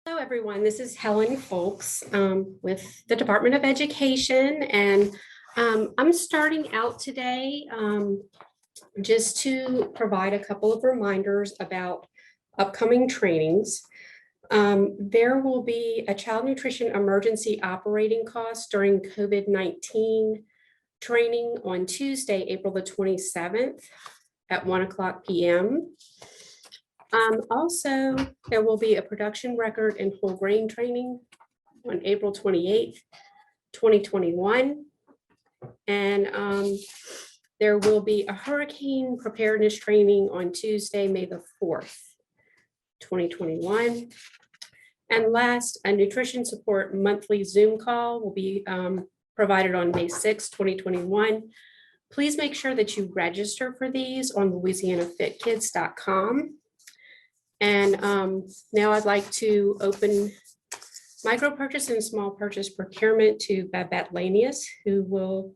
Hello, everyone. This is Helen Folks with the Department of Education, and I'm starting out today just to provide a couple of reminders about upcoming trainings. There will be a child nutrition emergency operating cost during COVID-19 training on Tuesday, April the 27th at 1:00 p.m. Also, there will be a production record and whole grain training on April 28th, 2021. And there will be a hurricane preparedness training on Tuesday, May the 4th, 2021. And last, a nutrition support monthly Zoom call will be provided on May 6th, 2021. Please make sure that you register for these on louisianafitkids.com. And now I'd like to open micro purchase and small purchase procurement to Babette Lanius, who will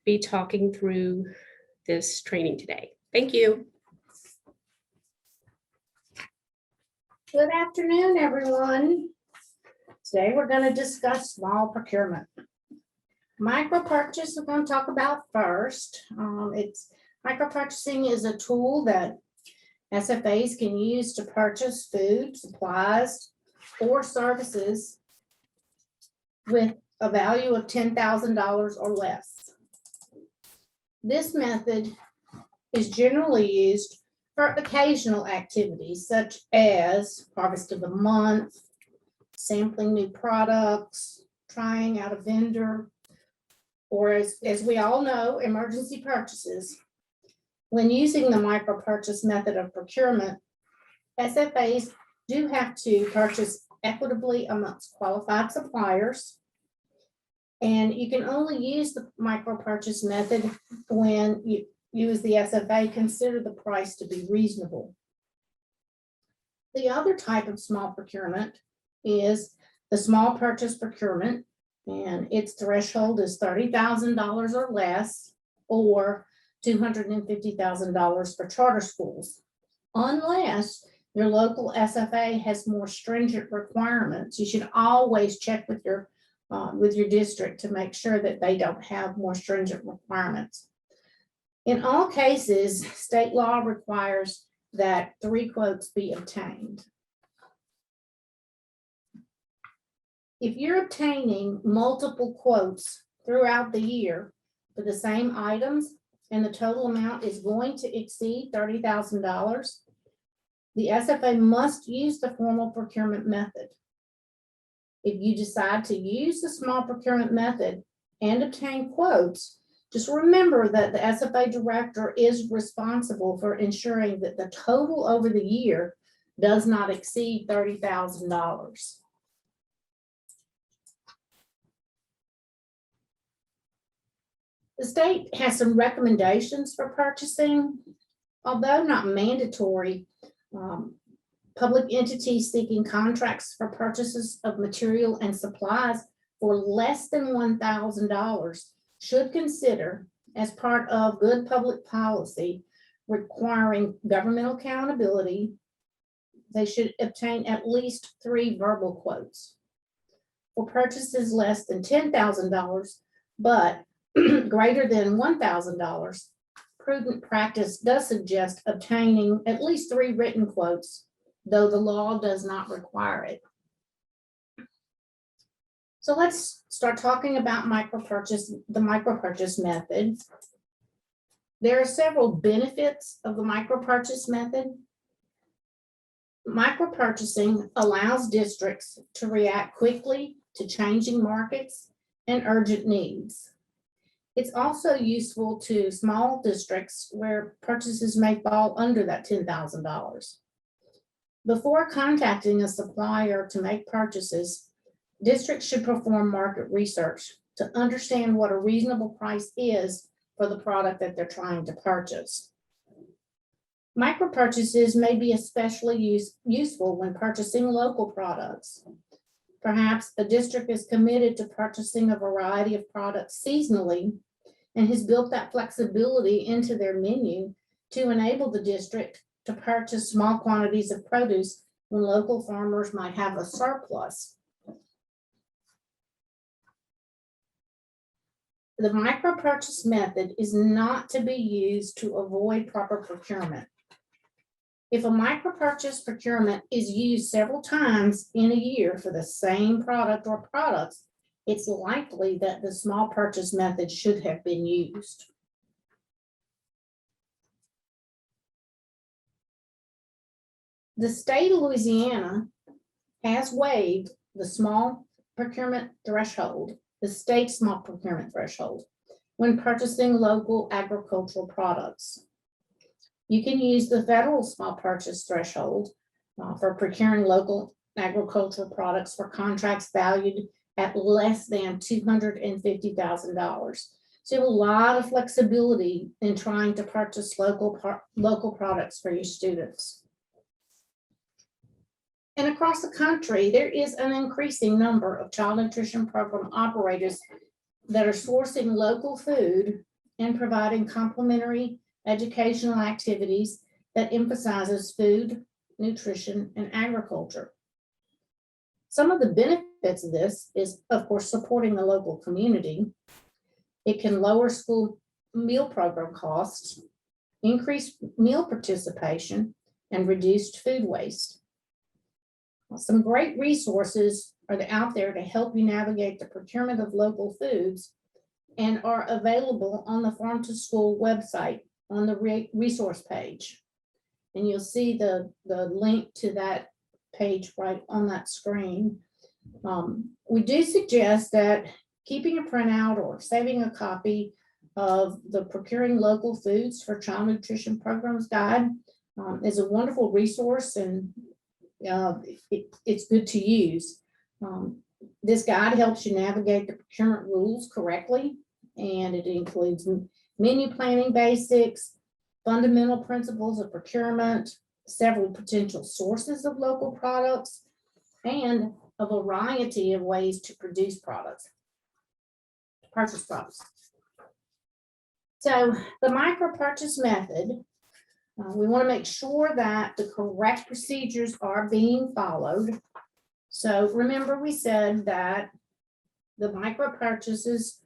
be talking through this training today. Thank you. Good afternoon, everyone. Today we're going to discuss small procurement. Micro purchase we're going to talk about first. Micro purchasing is a tool that SFAs can use to purchase food, supplies, or services with a value of $10,000 or less. This method is generally used for occasional activities such as harvest of the month, sampling new products, trying out a vendor, or as we all know, emergency purchases. When using the micro purchase method of procurement, SFAs do have to purchase equitably amongst qualified suppliers. And you can only use the micro purchase method when you as the SFA consider the price to be reasonable. The other type of small procurement is the small purchase procurement, and its threshold is $30,000 or less, or $250,000 for charter schools, unless your local SFA has more stringent requirements. You should always check with your district to make sure that they don't have more stringent requirements. In all cases, state law requires that 3 quotes be obtained. If you're obtaining multiple quotes throughout the year for the same items, and the total amount is going to exceed $30,000, the SFA must use the formal procurement method. If you decide to use the small procurement method and obtain quotes, just remember that the SFA director is responsible for ensuring that the total over the year does not exceed $30,000. The state has some recommendations for purchasing. Although not mandatory, public entities seeking contracts for purchases of material and supplies for less than $1,000 should consider, as part of good public policy requiring governmental accountability, they should obtain at least 3 verbal quotes. For purchases less than $10,000, but greater than $1,000, prudent practice does suggest obtaining at least 3 written quotes, though the law does not require it. So let's start talking about the micro purchase method. There are several benefits of the micro purchase method. Micro purchasing allows districts to react quickly to changing markets and urgent needs. It's also useful to small districts where purchases may fall under that $10,000. Before contacting a supplier to make purchases, districts should perform market research to understand what a reasonable price is for the product that they're trying to purchase. Micro purchases may be especially useful when purchasing local products. Perhaps a district is committed to purchasing a variety of products seasonally and has built that flexibility into their menu to enable the district to purchase small quantities of produce when local farmers might have a surplus. The micro purchase method is not to be used to avoid proper procurement. If a micro purchase procurement is used several times in a year for the same product or products, it's likely that the small purchase method should have been used. The state of Louisiana has waived the small procurement threshold, the state small procurement threshold, when purchasing local agricultural products. You can use the federal small purchase threshold for procuring local agricultural products for contracts valued at less than $250,000. So you have a lot of flexibility in trying to purchase local products for your students. And across the country, there is an increasing number of child nutrition program operators that are sourcing local food and providing complementary educational activities that emphasizes food, nutrition, and agriculture. Some of the benefits of this is, of course, supporting the local community. It can lower school meal program costs, increase meal participation, and reduced food waste. Some great resources are out there to help you navigate the procurement of local foods and are available on the Farm to School website on the resource page. And you'll see the link to that page right on that screen. We do suggest that keeping a printout or saving a copy of the Procuring Local Foods for Child Nutrition Programs Guide is a wonderful resource, and it's good to use. This guide helps you navigate the procurement rules correctly, and it includes menu planning basics, fundamental principles of procurement, several potential sources of local products, and a variety of ways to purchase products. So the micro purchase method, we want to make sure that the correct procedures are being followed. So remember, we said that the micro purchases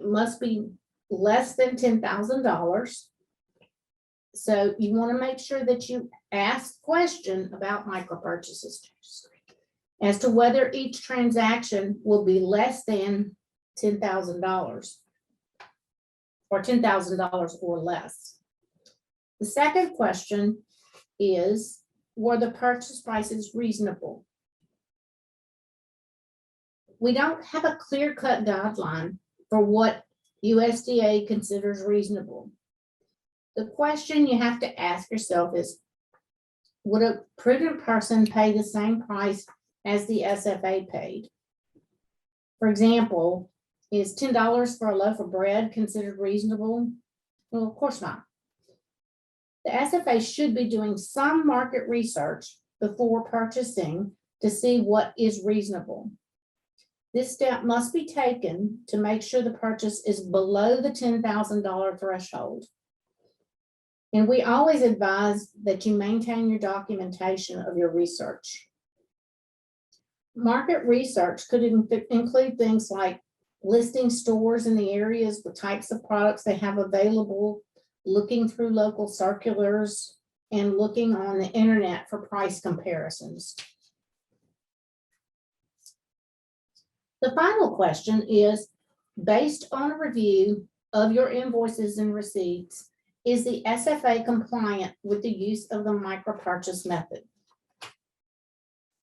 must be less than $10,000. So you want to make sure that you ask question about micro purchases as to whether each transaction will be less than $10,000 or $10,000 or less. The second question is, were the purchase prices reasonable? We don't have a clear-cut guideline for what USDA considers reasonable. The question you have to ask yourself is, would a prudent person pay the same price as the SFA paid? For example, is $10 for a loaf of bread considered reasonable? Well, of course not. The SFA should be doing some market research before purchasing to see what is reasonable. This step must be taken to make sure the purchase is below the $10,000 threshold. And we always advise that you maintain your documentation of your research. Market research could include things like listing stores in the areas with types of products they have available, looking through local circulars, and looking on the internet for price comparisons. The final question is, based on a review of your invoices and receipts, is the SFA compliant with the use of the micro purchase method?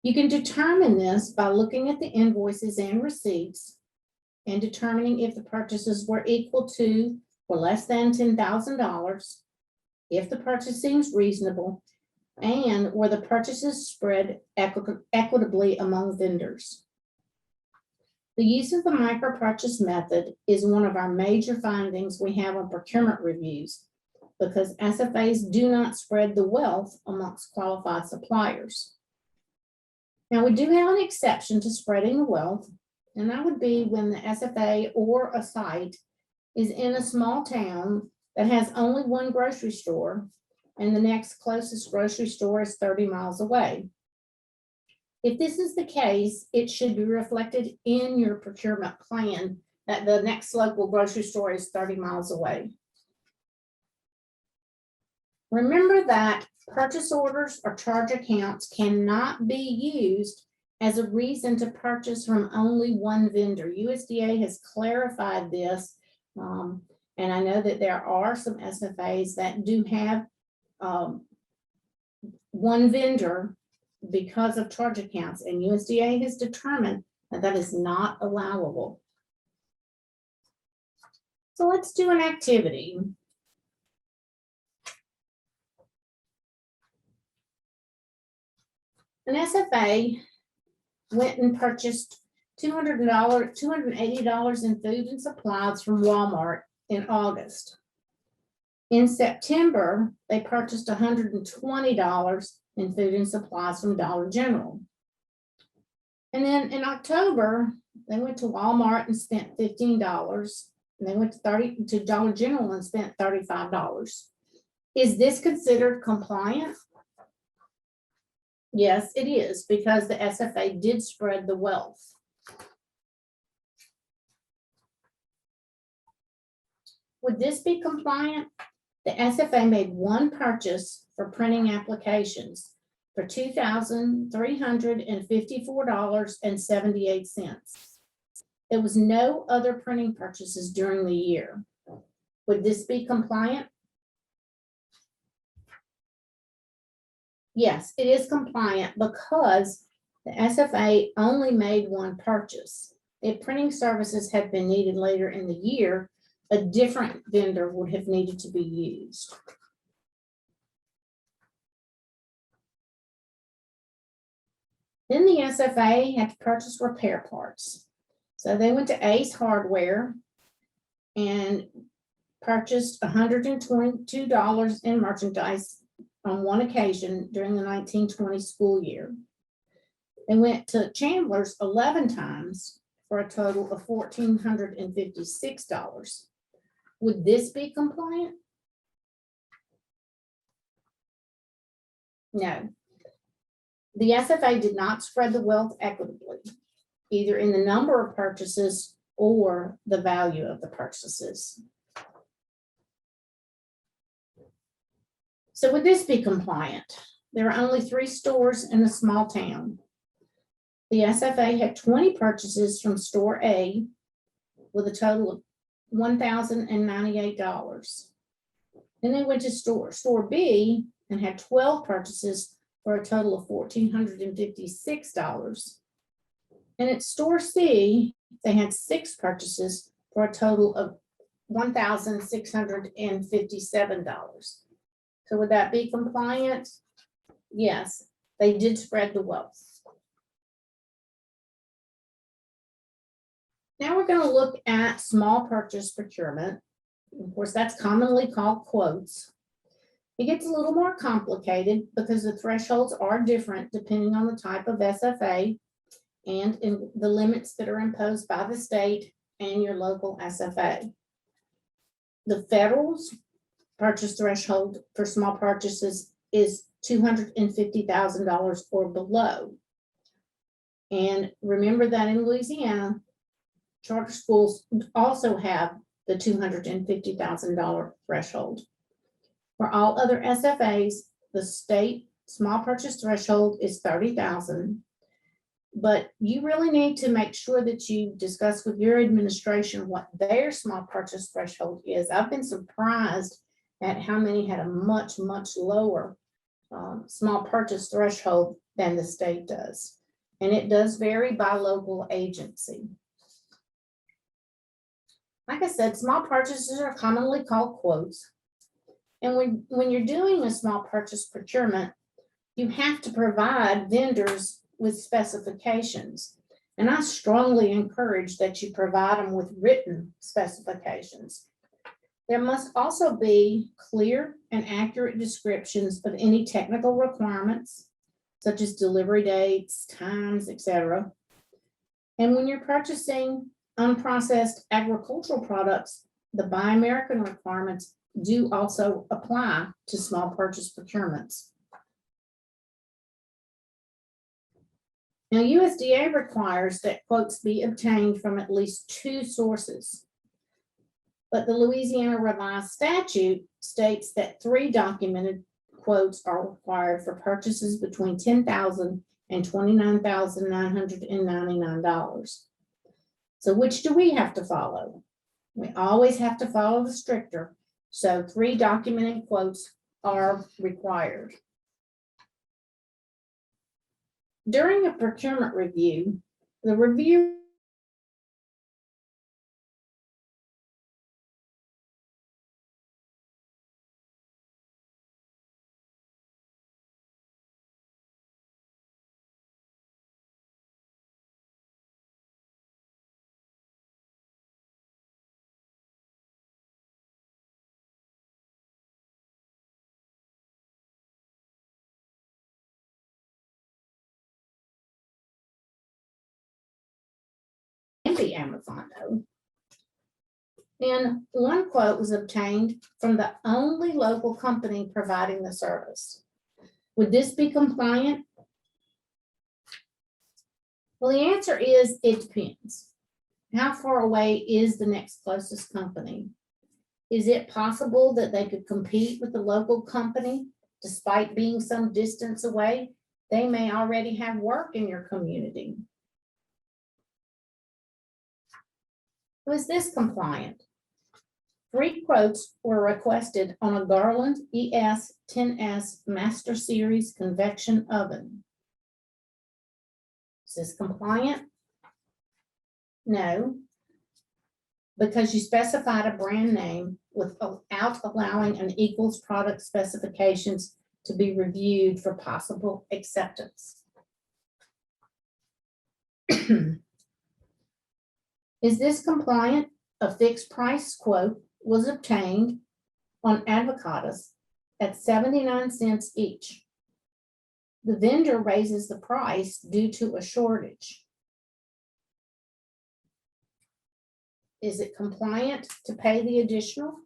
You can determine this by looking at the invoices and receipts and determining if the purchases were equal to or less than $10,000, if the purchase seems reasonable, and were the purchases spread equitably among vendors. The use of the micro purchase method is one of our major findings we have on procurement reviews, because SFAs do not spread the wealth amongst qualified suppliers. Now, we do have an exception to spreading the wealth, and that would be when the SFA or a site is in a small town that has only one grocery store and the next closest grocery store is 30 miles away. If this is the case, it should be reflected in your procurement plan that the next local grocery store is 30 miles away. Remember that purchase orders or charge accounts cannot be used as a reason to purchase from only one vendor. USDA has clarified this, and I know that there are some SFAs that do have one vendor because of charge accounts, and USDA has determined that that is not allowable. So let's do an activity. An SFA went and purchased $280 in food and supplies from Walmart in August. In September, they purchased $120 in food and supplies from Dollar General. And then in October, they went to Walmart and spent $15. And they went to Dollar General and spent $35. Is this considered compliant? Yes, it is, because the SFA did spread the wealth. Would this be compliant? The SFA made one purchase for printing applications for $2,354.78. There was no other printing purchases during the year. Would this be compliant? Yes, it is compliant because the SFA only made one purchase. If printing services had been needed later in the year, a different vendor would have needed to be used. Then the SFA had to purchase repair parts. So they went to Ace Hardware and purchased $122 in merchandise on one occasion during the 1920 school year. They went to Chandler's 11 times for a total of $1,456. Would this be compliant? No. The SFA did not spread the wealth equitably, either in the number of purchases or the value of the purchases. So would this be compliant? There are only 3 stores in a small town. The SFA had 20 purchases from store A with a total of $1,098. Then they went to store B and had 12 purchases for a total of $1,456. And at store C, they had 6 purchases for a total of $1,657. So would that be compliant? Yes, they did spread the wealth. Now we're going to look at small purchase procurement. Of course, that's commonly called quotes. It gets a little more complicated because the thresholds are different depending on the type of SFA and in the limits that are imposed by the state and your local SFA. The federal's purchase threshold for small purchases is $250,000 or below. And remember that in Louisiana, charter schools also have the $250,000 threshold. For all other SFAs, the state small purchase threshold is $30,000. But you really need to make sure that you discuss with your administration what their small purchase threshold is. I've been surprised at how many had a much, much lower small purchase threshold than the state does. And it does vary by local agency. Like I said, small purchases are commonly called quotes. And when you're doing a small purchase procurement, you have to provide vendors with specifications. And I strongly encourage that you provide them with written specifications. There must also be clear and accurate descriptions of any technical requirements, such as delivery dates, times, etc. And when you're purchasing unprocessed agricultural products, the Buy American requirements do also apply to small purchase procurements. Now, USDA requires that quotes be obtained from at least 2 sources. But the Louisiana Revised Statute states that 3 documented quotes are required for purchases between $10,000 and $29,999. So which do we have to follow? We always have to follow the stricter. So 3 documented quotes are required. During a procurement review, the review can be Amazon though. And one quote was obtained from the only local company providing the service. Would this be compliant? Well, the answer is it depends. How far away is the next closest company? Is it possible that they could compete with the local company despite being some distance away? They may already have work in your community. Was this compliant? 3 quotes were requested on a Garland ES 10S Master Series convection oven. Is this compliant? No, because you specified a brand name without allowing an equals product specifications to be reviewed for possible acceptance. Is this compliant? A fixed price quote was obtained on avocados at 79 cents each. The vendor raises the price due to a shortage. Is it compliant to pay the additional?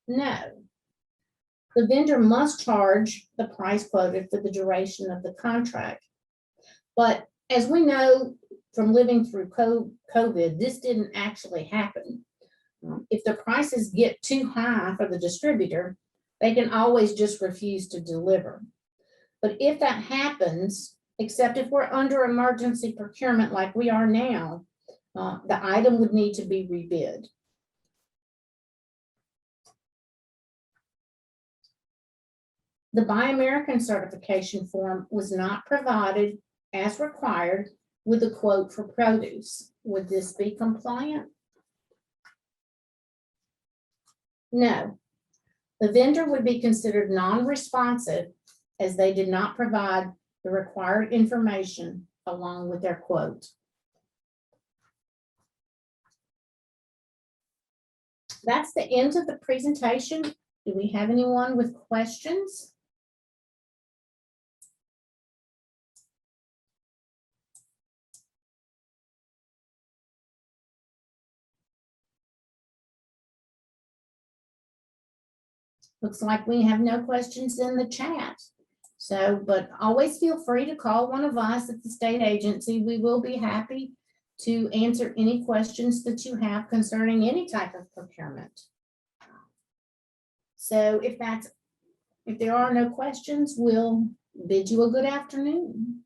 No. The vendor must charge the price quoted for the duration of the contract. But as we know from living through COVID, this didn't actually happen. If the prices get too high for the distributor, they can always just refuse to deliver. But if that happens, except if we're under emergency procurement like we are now, the item would need to be rebid. The Buy American certification form was not provided as required with a quote for produce. Would this be compliant? No. The vendor would be considered non-responsive as they did not provide the required information along with their quote. That's the end of the presentation. Do we have anyone with questions? Looks like we have no questions in the chat. So, but always feel free to call one of us at the state agency. We will be happy to answer any questions that you have concerning any type of procurement. So if there are no questions, we'll bid you a good afternoon.